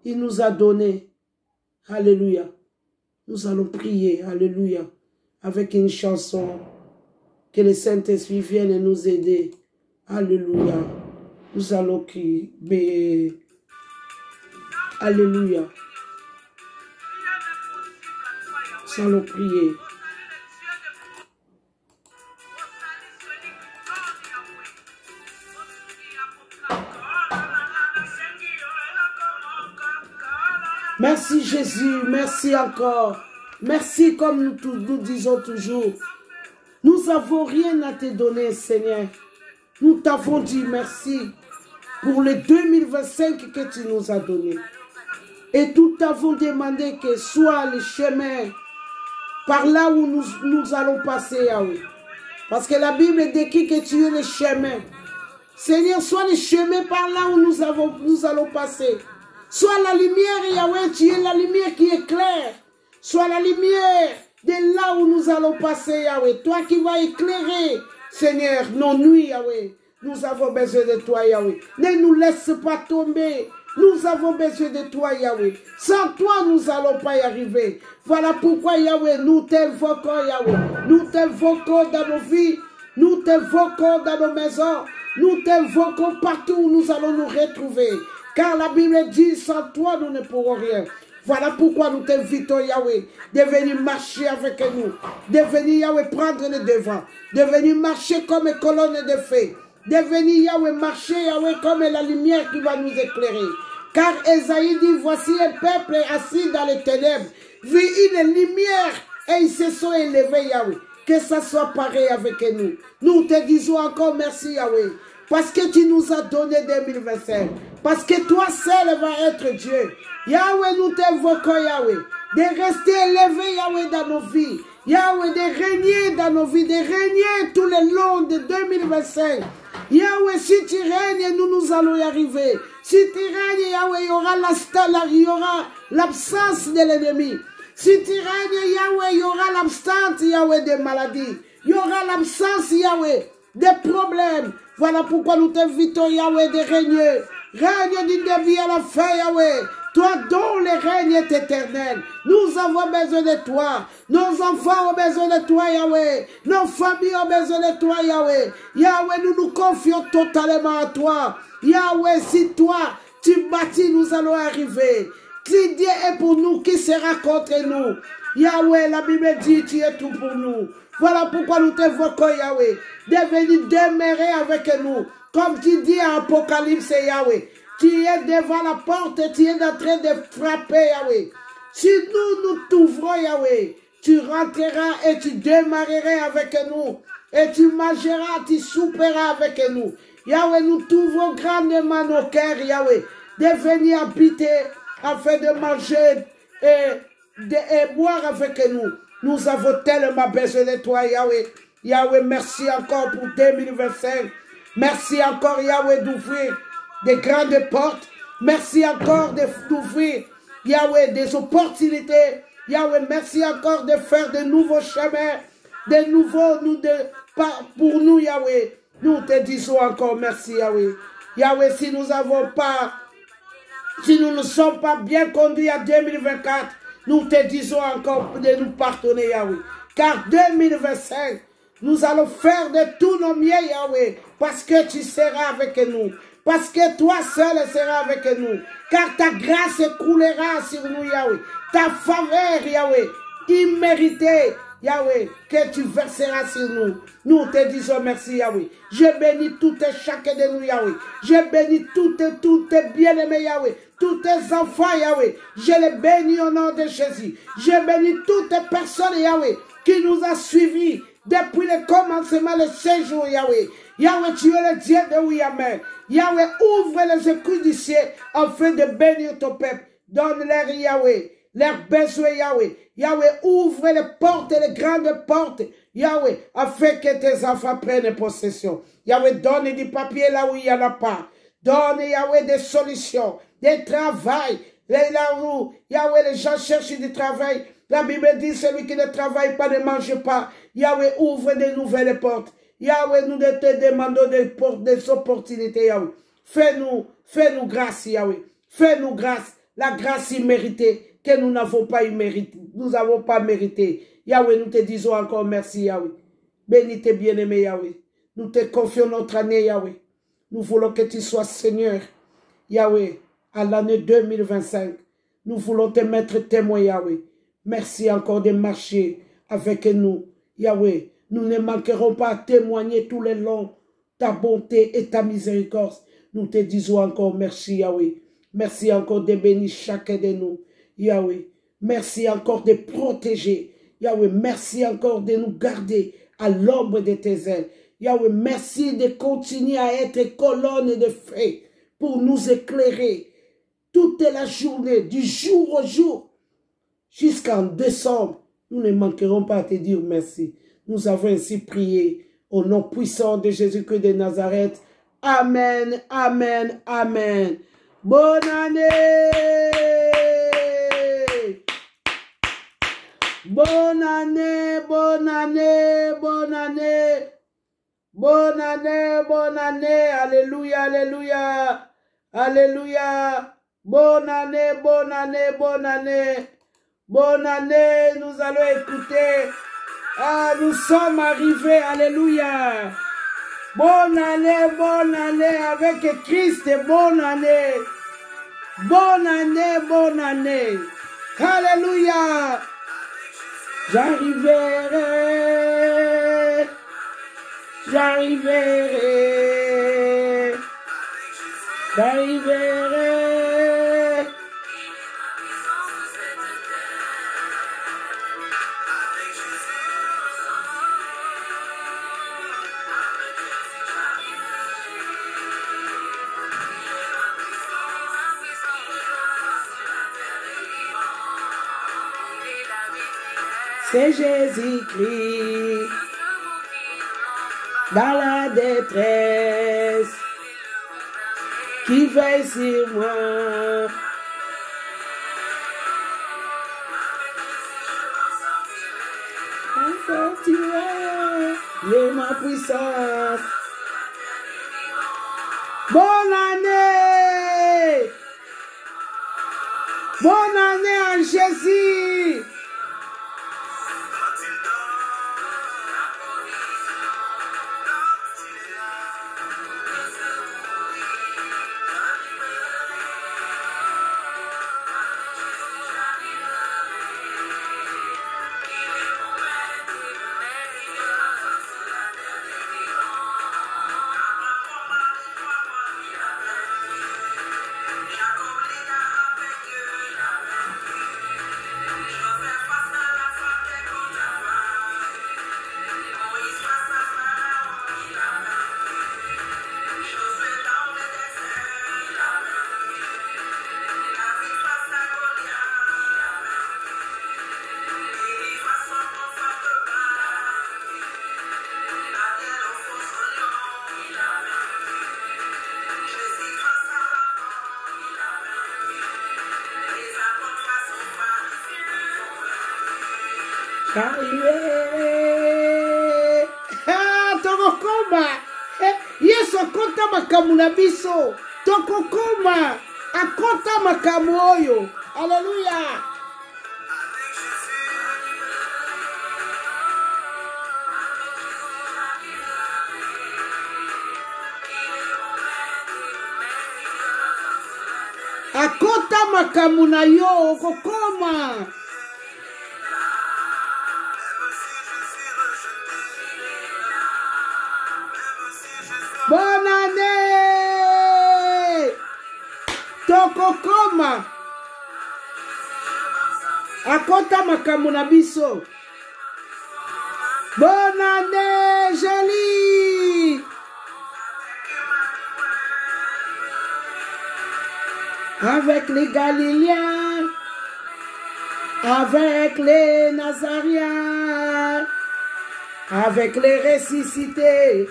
Il nous a donné. Alléluia. Nous allons prier, alléluia, avec une chanson. Que le Saint-Esprit vienne nous aider. Alléluia. Nous allons crier. Alléluia. Nous allons prier. Merci Jésus, merci encore. Merci comme nous disons toujours. Nous n'avons rien à te donner, Seigneur. Nous t'avons dit merci pour le 2025 que tu nous as donné. Et nous t'avons demandé que soit le chemin par là où nous allons passer, Yahweh. Parce que la Bible décrit que tu es le chemin. Seigneur, soit le chemin par là où nous allons passer. Soit la lumière, Yahweh, tu es la lumière qui éclaire. Soit la lumière de là où nous allons passer, Yahweh. Toi qui vas éclairer, Seigneur, nos nuits, Yahweh. Nous avons besoin de toi, Yahweh. Ne nous laisse pas tomber. Nous avons besoin de toi, Yahweh. Sans toi, nous n'allons pas y arriver. Voilà pourquoi, Yahweh, nous t'invoquons, Yahweh. Nous t'invoquons dans nos vies. Nous t'invoquons dans nos maisons. Nous t'invoquons partout où nous allons nous retrouver. Car la Bible dit, sans toi, nous ne pourrons rien. Voilà pourquoi nous t'invitons, Yahweh, de venir marcher avec nous. De venir, Yahweh, prendre le devant. De venir marcher comme une colonne de feu. De venir, Yahweh, marcher, Yahweh, comme la lumière qui va nous éclairer. Car Esaïe dit, voici un peuple assis dans les ténèbres, vit une lumière et ils se sont élevés, Yahweh. Que ça soit pareil avec nous. Nous te disons encore merci, Yahweh. Parce que tu nous as donné 2025. Parce que toi seul vas être Dieu. Yahweh, nous t'invoquons, Yahweh. De rester élevé, Yahweh, dans nos vies. Yahweh, de régner dans nos vies. De régner tout le long de 2025. Yahweh, si tu règnes, nous allons y arriver. Si tu règnes, Yahweh, il y aura l'absence de l'ennemi. Si tu règnes, Yahweh, il y aura l'absence, Yahweh, des maladies. Il y aura l'absence, Yahweh, des problèmes. Voilà pourquoi nous t'invitons, Yahweh, de régner. Règne du début à la fin, Yahweh. Toi dont le règne est éternel. Nous avons besoin de toi. Nos enfants ont besoin de toi, Yahweh. Nos familles ont besoin de toi, Yahweh. Yahweh, nous nous confions totalement à toi. Yahweh, si toi, tu bâtis, nous allons arriver. Si Dieu est pour nous, qui sera contre nous? Yahweh, la Bible dit, tu es tout pour nous. Voilà pourquoi nous t'invoquons, Yahweh, de venir demeurer avec nous. Comme tu dis à Apocalypse, Yahweh, tu es devant la porte, tu es en train de frapper, Yahweh. Si nous t'ouvrons, Yahweh, tu rentreras et tu démarreras avec nous. Et tu mangeras, tu souperas avec nous. Yahweh, nous t'ouvrons grandement nos cœurs, Yahweh, de venir habiter afin de manger et boire avec nous. Nous avons tellement besoin de toi, Yahweh. Yahweh, merci encore pour 2025. Merci encore, Yahweh, d'ouvrir des grandes portes. Merci encore d'ouvrir, Yahweh, des opportunités. Yahweh, merci encore de faire de nouveaux chemins, de nouveaux, pour nous, Yahweh. Nous te disons encore merci, Yahweh. Yahweh, si nous ne sommes pas bien conduits à 2024, nous te disons encore de nous pardonner, Yahweh. Car 2025, nous allons faire de tous nos mieux, Yahweh, parce que tu seras avec nous. Parce que toi seul seras avec nous. Car ta grâce coulera sur nous, Yahweh. Ta faveur, Yahweh, imméritée, Yahweh, que tu verseras sur nous. Nous te disons merci, Yahweh. Je bénis tout et chacun de nous, Yahweh. Je bénis tout tes bien-aimés, Yahweh. Tous tes enfants, Yahweh. Je les bénis au nom de Jésus. Je bénis toutes les personnes, Yahweh, qui nous a suivis depuis le commencement de ces jours, Yahweh. Yahweh, tu es le Dieu de oui, amen. Yahweh, ouvre les écus du ciel afin de bénir ton peuple. Donne-leur, Yahweh, leurs besoins, Yahweh. Yahweh, ouvre les portes, les grandes portes, Yahweh, afin que tes enfants prennent possession. Yahweh, donne du papier là où il n'y en a pas. Donne, Yahweh, des solutions, des travail. Là où, Yahweh, les gens cherchent du travail. La Bible dit, celui qui ne travaille pas ne mange pas. Yahweh, ouvre de nouvelles portes. Yahweh, nous te demandons des opportunités, Yahweh. Fais-nous grâce, Yahweh. Fais-nous grâce, la grâce imméritée que nous n'avons pas mérité. Nous n'avons pas mérité. Yahweh, nous te disons encore merci, Yahweh. Béni tes bien-aimés, Yahweh. Nous te confions notre année, Yahweh. Nous voulons que tu sois Seigneur, Yahweh, à l'année 2025. Nous voulons te mettre témoin, Yahweh. Merci encore de marcher avec nous, Yahweh. Nous ne manquerons pas à témoigner tous les longs ta bonté et ta miséricorde. Nous te disons encore merci, Yahweh. Merci encore de bénir chacun de nous, Yahweh. Merci encore de protéger, Yahweh. Merci encore de nous garder à l'ombre de tes ailes. Yahweh, merci de continuer à être colonne de feu pour nous éclairer toute la journée, du jour au jour, jusqu'en décembre. Nous ne manquerons pas à te dire merci. Nous avons ainsi prié au nom puissant de Jésus-Christ de Nazareth. Amen, amen, amen. Bonne année! Bonne année, bonne année, bonne année. Bonne année, bonne année. Alléluia, alléluia. Alléluia. Bonne année, bonne année, bonne année. Bonne année, nous allons écouter. Ah, nous sommes arrivés, alléluia. Bonne année avec Christ, bonne année. Bonne année, bonne année. Alléluia. J'arriverai. J'arriverai. J'arriverai. C'est Jésus-Christ dans la détresse qui veille sur moi. Sortirai de ma puissance. Bonne année! Bonne année en Jésus! Tokokoma Yesu akota makamu na biso tokokoma akota makamu oyo. Alléluia. Akota makamu na yo okokoma. Bonne année! Tokokoma! Akota makamu na biso. Bonne année, jolie! Avec les Galiléens, avec les Nazariens, avec les ressuscités,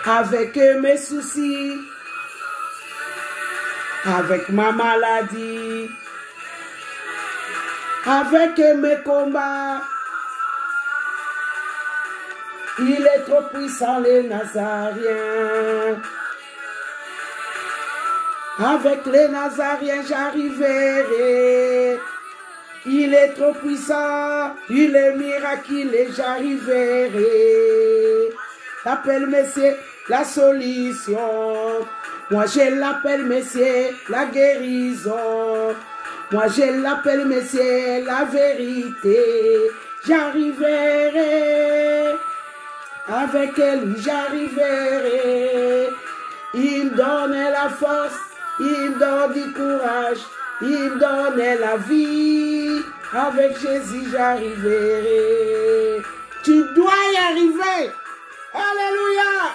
avec mes soucis, avec ma maladie, avec mes combats. Il est trop puissant, les Nazariens. Avec les Nazariens, j'arriverai. Il est trop puissant, il est miraculeux, j'arriverai. L'appel Messie, la solution. Moi je l'appelle Messie, la guérison. Moi je l'appelle Messie, la vérité. J'arriverai. Avec lui, j'arriverai. Il donne la force, il donne du courage, il donne la vie. Avec Jésus, j'arriverai. Tu dois y arriver. Alléluia.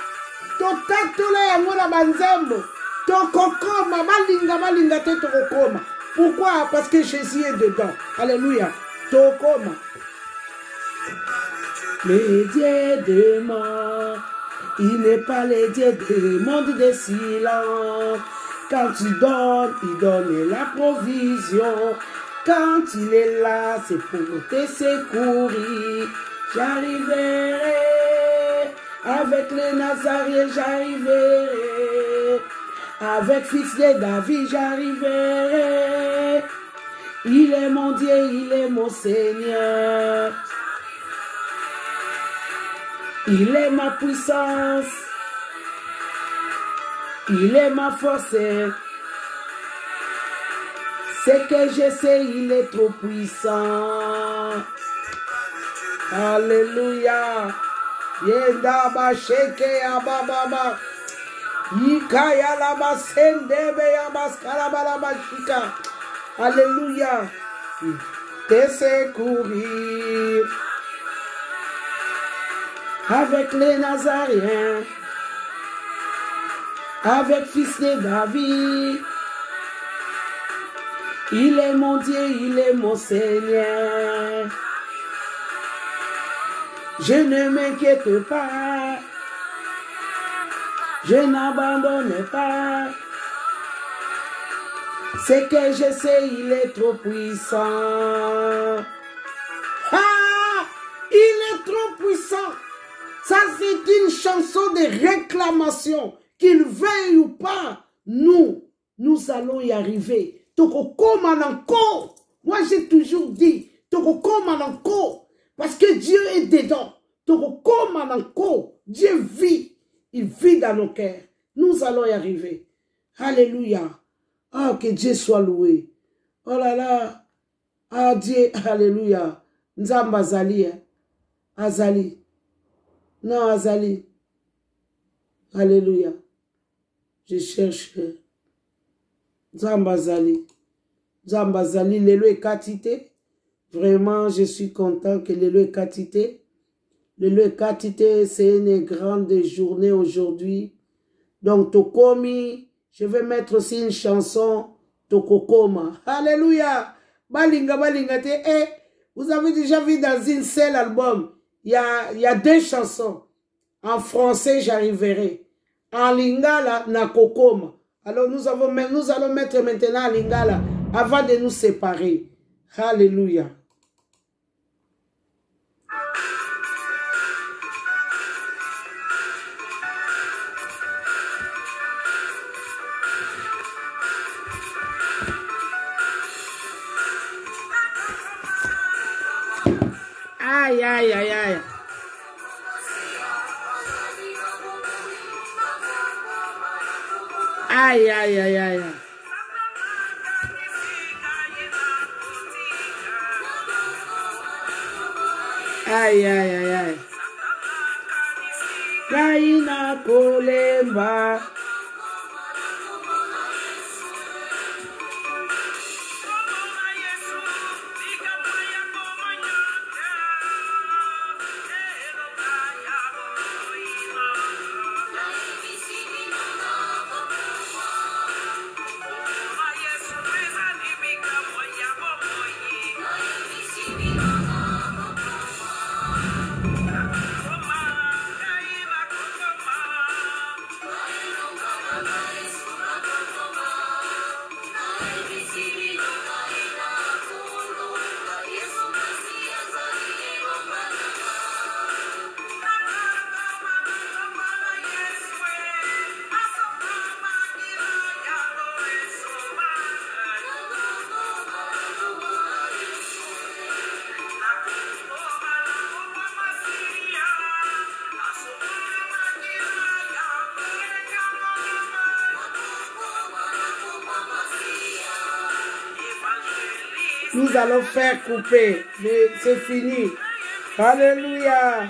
Totatule yamuna banzembo. Tokokoma, malinga te tokokoma. Pourquoi? Parce que Jésus est dedans. Alléluia. Tokoma. Les dieux de mort, il n'est pas les dieux du monde de silence. Quand il donne la provision. Quand il est là, c'est pour te secourir. J'arriverai. Avec les Nazariens, j'arriverai. Avec fils de David, j'arriverai. Il est mon Dieu, il est mon Seigneur. Il est ma puissance. Il est ma force. C'est que je sais, il est trop puissant. Alléluia. Yenda ba sheke ababa. Yikaya la ba sendebe ya baskala la ba shika. Alléluia. Te secourir. Avec les Nazariens. Avec fils de David. Il est mon Dieu, il est mon Seigneur. Je ne m'inquiète pas. Je n'abandonne pas. C'est que je sais, il est trop puissant. Ah! Il est trop puissant. Ça, c'est une chanson de réclamation. Qu'il veuille ou pas, nous allons y arriver. Moi, j'ai toujours dit, parce que Dieu est dedans. Dieu vit. Il vit dans nos cœurs. Nous allons y arriver. Alléluia. Oh, que Dieu soit loué. Oh là là. Ah, Dieu, alléluia. Nzamba Azali. Azali. Non, Azali. Alléluia. Je cherche. Zambazali. Zambazali, l'élo est quantité. Vraiment, je suis content que l'élo est quantité. L'élo est quantité, c'est une grande journée aujourd'hui. Donc, Tokomi, je vais mettre aussi une chanson, Tokokoma. Alléluia. Balinga, balinga, vous avez déjà vu dans une seule album, il y a 2 chansons. En français, j'arriverai. En lingala, na kokoma. Alors nous allons mettre maintenant en lingala avant de nous séparer. Alléluia. Aïe, aïe, aïe, aïe. Aïe, aïe, aïe, aïe. Aïe, aïe, aïe, aïe. Kaina kolemba. Nous allons faire couper. Mais c'est fini. Alléluia.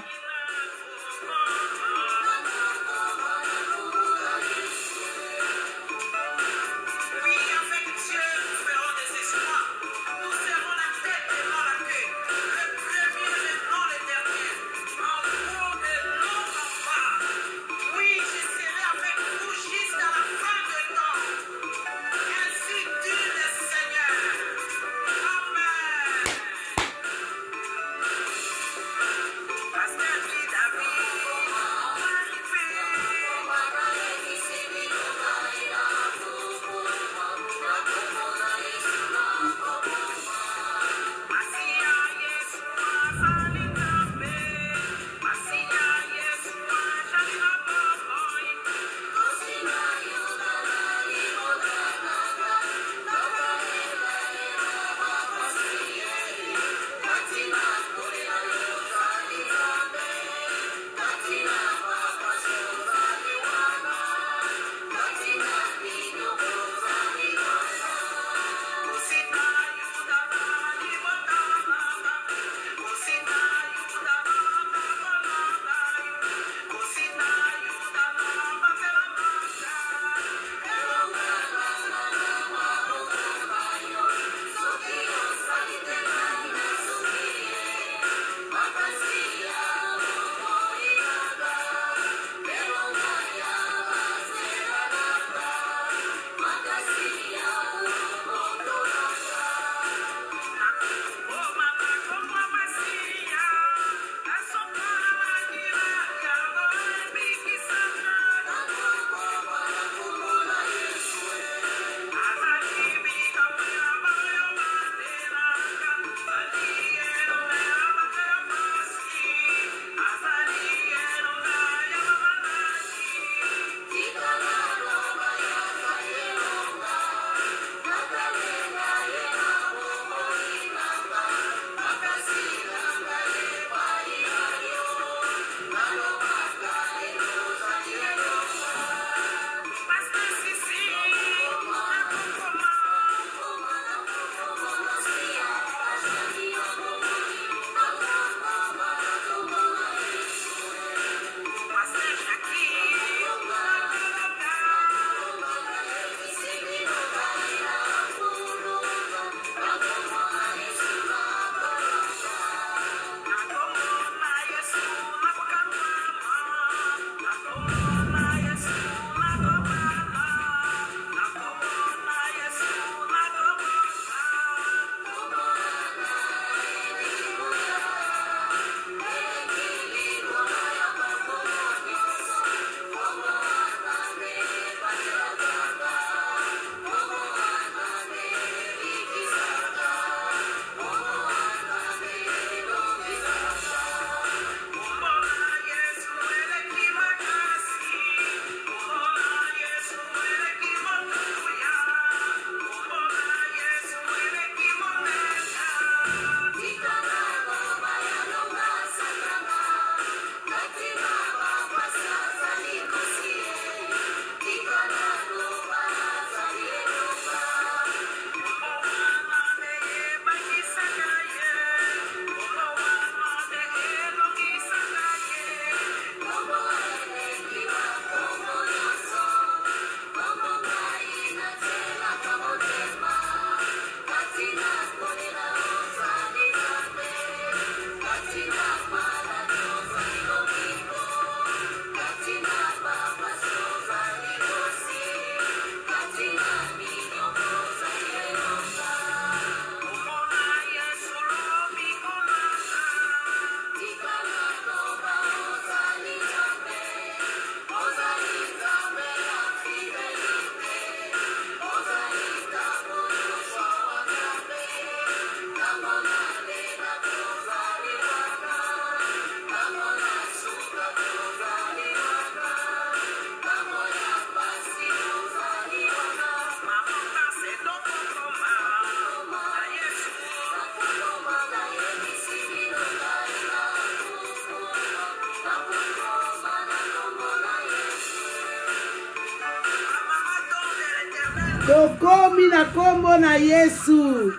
Tokomi na kombo na Yesu.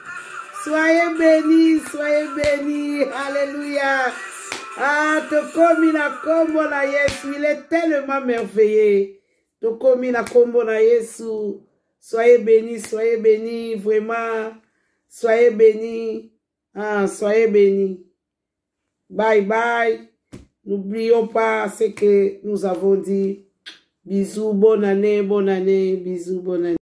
Soyez bénis, soyez bénis. Alléluia. Ah, tokomina kombo na Yesu, il est tellement merveilleux. Tokomina kombo na Yesu. Soyez bénis, vraiment. Soyez bénis. Ah, soyez bénis. Bye bye. N'oublions pas ce que nous avons dit. Bisous, bonne année, bisous, bonne année.